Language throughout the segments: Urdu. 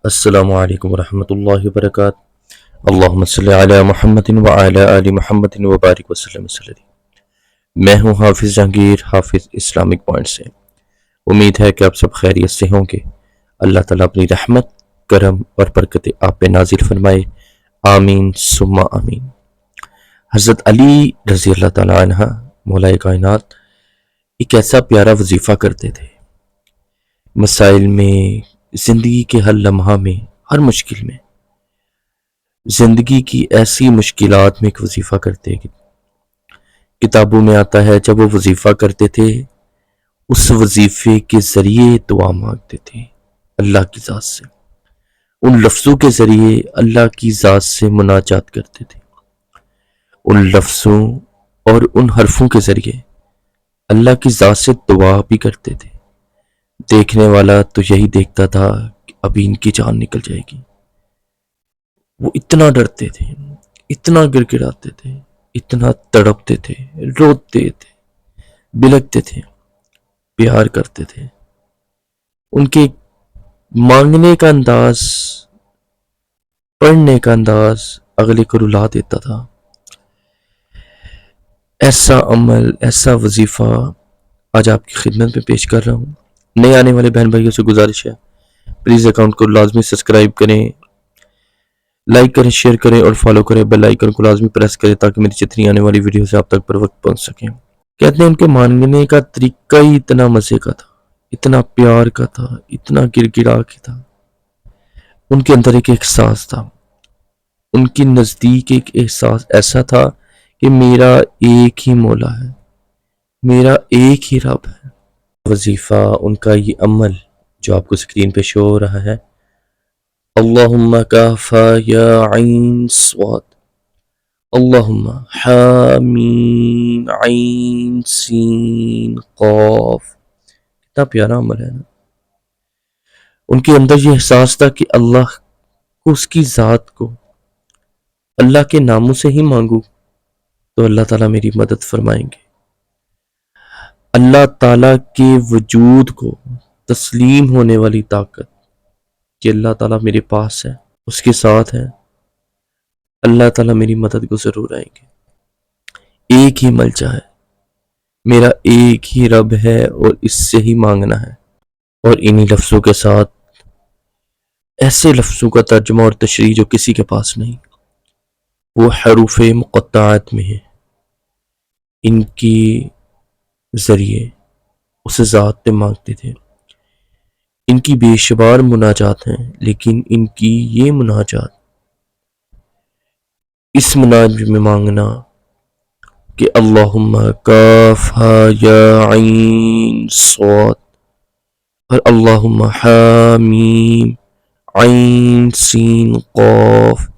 السلام علیکم ورحمۃ اللہ وبرکاتہ۔ اللہم صلی علی محمد وعلی آل محمد وبارک وسلم وسلم۔ میں ہوں حافظ جہانگیر، حافظ اسلامک پوائنٹ سے۔ امید ہے کہ آپ سب خیریت سے ہوں گے۔ اللہ تعالیٰ اپنی رحمت، کرم اور برکت آپ پہ نازل فرمائے، آمین ثم آمین۔ حضرت علی رضی اللہ تعالیٰ عنہ مولا کائنات ایک ایسا پیارا وظیفہ کرتے تھے، مسائل میں، زندگی کے ہر لمحہ میں، ہر مشکل میں، زندگی کی ایسی مشکلات میں ایک وظیفہ کرتے کہ کتابوں میں آتا ہے جب وہ وظیفہ کرتے تھے اس وظیفے کے ذریعے دعا مانگتے تھے اللہ کی ذات سے، ان لفظوں کے ذریعے اللہ کی ذات سے مناجات کرتے تھے، ان لفظوں اور ان حرفوں کے ذریعے اللہ کی ذات سے دعا بھی کرتے تھے۔ دیکھنے والا تو یہی دیکھتا تھا کہ ابھی ان کی جان نکل جائے گی۔ وہ اتنا ڈرتے تھے، اتنا گر گراتے تھے، اتنا تڑپتے تھے، روتے تھے، بلکتے تھے، پیار کرتے تھے۔ ان کے مانگنے کا انداز، پڑھنے کا انداز اگلے کو رلا دیتا تھا۔ ایسا عمل، ایسا وظیفہ آج آپ کی خدمت میں پیش کر رہا ہوں۔ نئے آنے والے بہن بھائیوں سے گزارش ہے، پلیز اکاؤنٹ کو لازمی سبسکرائب کریں، لائک کریں، شیئر کریں اور فالو کریں، بیل آئیکن کو لازمی پریس کریں تاکہ میری جتنی آنے والی ویڈیوز آپ تک پر وقت پہنچ سکیں۔ کہتے ہیں ان کے مانگنے کا طریقہ ہی اتنا مزے کا تھا، اتنا پیار کا تھا، اتنا گر گرا کے تھا۔ ان کے اندر ایک احساس تھا، ان کی نزدیک ایک احساس ایسا تھا کہ میرا ایک ہی مولا ہے، میرا ایک ہی رب ہے۔ وظیفہ، ان کا یہ عمل جو آپ کو اسکرین پہ شو ہو رہا ہے، اللہم کافا یا عین صاد، اللہم حامیم عین سین قاف۔ کتنا پیارا عمل ہے نا۔ ان کے اندر یہ احساس تھا کہ اللہ کو، اس کی ذات کو، اللہ کے ناموں سے ہی مانگوں تو اللہ تعالیٰ میری مدد فرمائیں گے۔ اللہ تعالیٰ کے وجود کو تسلیم ہونے والی طاقت کہ اللہ تعالیٰ میرے پاس ہے، اس کے ساتھ ہے، اللہ تعالیٰ میری مدد کو ضرور آئیں گے۔ ایک ہی ملجا ہے، میرا ایک ہی رب ہے اور اس سے ہی مانگنا ہے۔ اور انہی لفظوں کے ساتھ، ایسے لفظوں کا ترجمہ اور تشریح جو کسی کے پاس نہیں، وہ حروف مقطعات میں ہے، ان کی ذریعے اس ذات پہ مانگتے تھے۔ ان کی بے شمار مناجات ہیں، لیکن ان کی یہ مناجات، اس مناجات میں مانگنا کہ اللہم کاف ہا یا عین صاد اور اللہم حامیم عین سین قاف،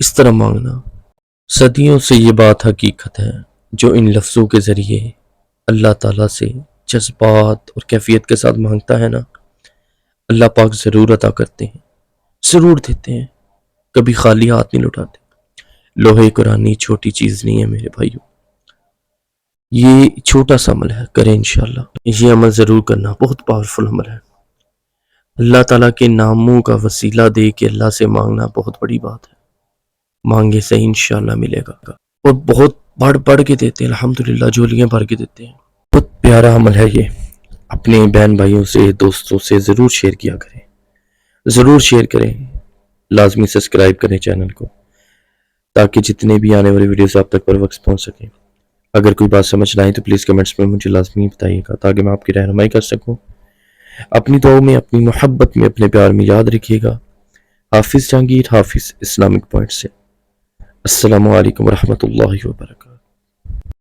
اس طرح مانگنا۔ صدیوں سے یہ بات حقیقت ہے، جو ان لفظوں کے ذریعے اللہ تعالیٰ سے جذبات اور کیفیت کے ساتھ مانگتا ہے نا، اللہ پاک ضرور عطا کرتے ہیں، ضرور دیتے ہیں، کبھی خالی ہاتھ نہیں لوٹاتے۔ لوہے قرآنی چھوٹی چیز نہیں ہے میرے بھائیوں، یہ چھوٹا سا عمل ہے، کریں انشاءاللہ۔ یہ عمل ضرور کرنا، بہت پاورفل عمل ہے۔ اللہ تعالیٰ کے ناموں کا وسیلہ دے کے اللہ سے مانگنا بہت بڑی بات ہے۔ مانگے صحیح، انشاءاللہ ملے گا، اور بہت بڑھ کے دیتے ہیں، الحمدللہ جھولیاں بھر کے دیتے ہیں۔ بہت پیارا عمل ہے یہ، اپنے بہن بھائیوں سے، دوستوں سے ضرور شیئر کیا کریں، ضرور شیئر کریں، لازمی سبسکرائب کریں چینل کو تاکہ جتنے بھی آنے والی ویڈیوز آپ تک پر وقت پہنچ سکیں۔ اگر کوئی بات سمجھ نہ آئے تو پلیز کمنٹس میں مجھے لازمی بتائیے گا تاکہ میں آپ کی رہنمائی کر سکوں۔ اپنی دعاؤں میں، اپنی محبت میں، اپنے پیار میں یاد رکھیے گا۔ حافظ جہانگیر، حافظ اسلامک پوائنٹ سے۔ السلام علیکم ورحمۃ اللہ وبرکاتہ۔